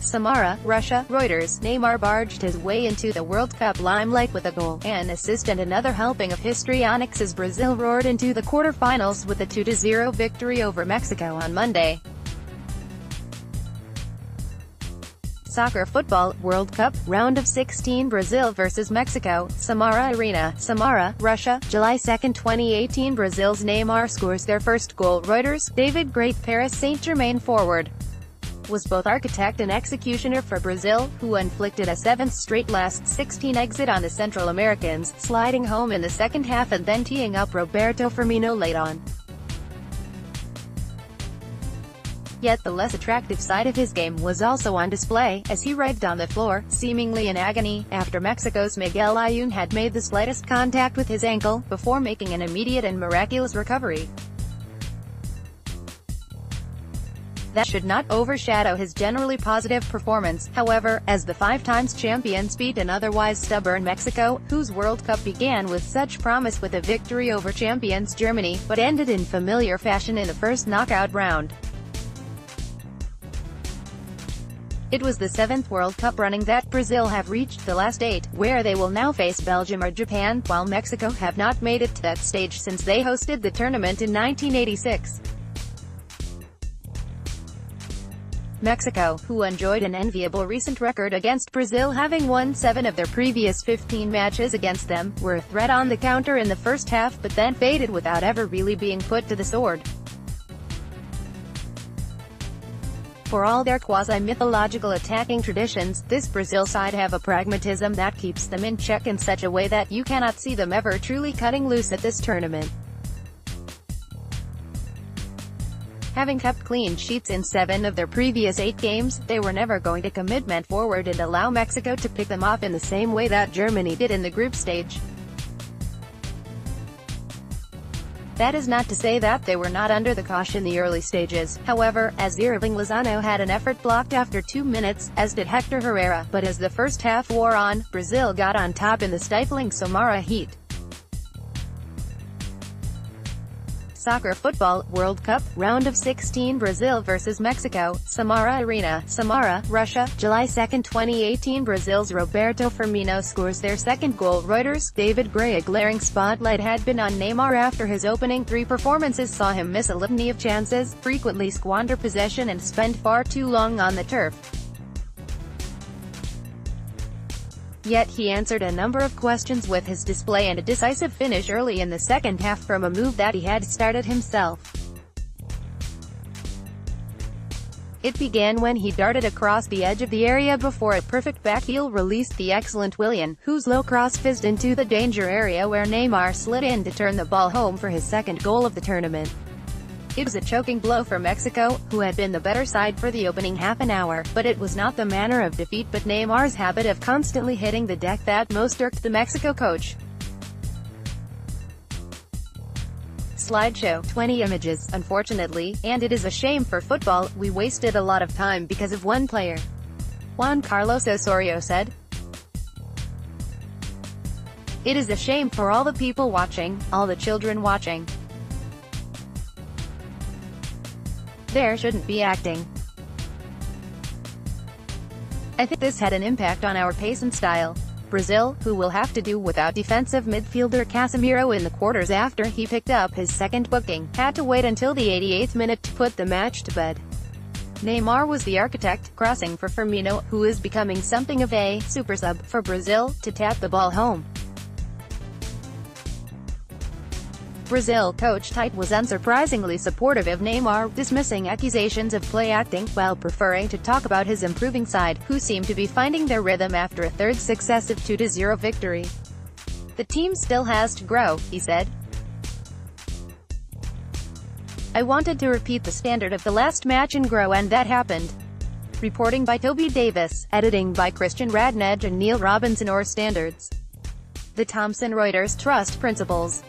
Samara, Russia. Reuters, Neymar barged his way into the World Cup limelight with a goal, an assist and another helping of histrionics as Brazil roared into the quarter-finals with a 2-0 victory over Mexico on Monday. Soccer Football World Cup Round of 16 Brazil vs Mexico, Samara Arena, Samara, Russia, July 2, 2018. Brazil's Neymar scores their first goal. Reuters, GrayThe Paris St Germain forward was both architect and executioner for Brazil, who inflicted a seventh straight last 16 exit on the Central Americans, sliding home in the second half and then teeing up Roberto Firmino late on. Yet the less attractive side of his game was also on display, as he writhed on the floor, seemingly in agony, after Mexico's Miguel Ayun had made the slightest contact with his ankle, before making an immediate and miraculous recovery. That should not overshadow his generally positive performance, however, as the five-times champions beat an otherwise stubborn Mexico, whose World Cup began with such promise with a victory over champions Germany, but ended in familiar fashion in the first knockout round. It was the seventh World Cup running that Brazil have reached the last 8, where they will now face Belgium or Japan, while Mexico have not made it to that stage since they hosted the tournament in 1986. Mexico, who enjoyed an enviable recent record against Brazil, having won 7 of their previous 15 matches against them, were a threat on the counter in the first half but then faded without ever really being put to the sword. For all their quasi-mythological attacking traditions, this Brazil side have a pragmatism that keeps them in check in such a way that you cannot see them ever truly cutting loose at this tournament. Having kept clean sheets in 7 of their previous 8 games, they were never going to commit forward and allow Mexico to pick them off in the same way that Germany did in the group stage. That is not to say that they were not under the cosh in the early stages, however, as Irving Lozano had an effort blocked after 2 minutes, as did Hector Herrera, but as the first half wore on, Brazil got on top in the stifling Samara heat. Soccer Football World Cup Round of 16 Brazil vs Mexico, Samara Arena, Samara, Russia, July 2, 2018. Brazil's Roberto Firmino scores their second goal. Reuters, David Gray. A glaring spotlight had been on Neymar after his opening 3 performances saw him miss a litany of chances, frequently squander possession and spend far too long on the turf. Yet he answered a number of questions with his display and a decisive finish early in the second half from a move that he had started himself. It began when he darted across the edge of the area before a perfect backheel released the excellent Willian, whose low cross fizzed into the danger area where Neymar slid in to turn the ball home for his second goal of the tournament. It was a choking blow for Mexico, who had been the better side for the opening half an hour, but it was not the manner of defeat but Neymar's habit of constantly hitting the deck that most irked the Mexico coach. Slideshow, 20 images, unfortunately, and it is a shame for football, we wasted a lot of time because of one player. Juan Carlos Osorio said. It is a shame for all the people watching, all the children watching. There shouldn't be acting. I think this had an impact on our pace and style. Brazil, who will have to do without defensive midfielder Casemiro in the quarters after he picked up his second booking, had to wait until the 88th minute to put the match to bed. Neymar was the architect, crossing for Firmino, who is becoming something of a super sub for Brazil, to tap the ball home. Brazil coach Tite was unsurprisingly supportive of Neymar, dismissing accusations of play acting, while preferring to talk about his improving side, who seemed to be finding their rhythm after a third successive 2-0 victory. The team still has to grow, he said. I wanted to repeat the standard of the last match and grow, and that happened. Reporting by Toby Davis, editing by Christian Radnedge and Neil Robinson. Or standards. The Thomson Reuters Trust Principles.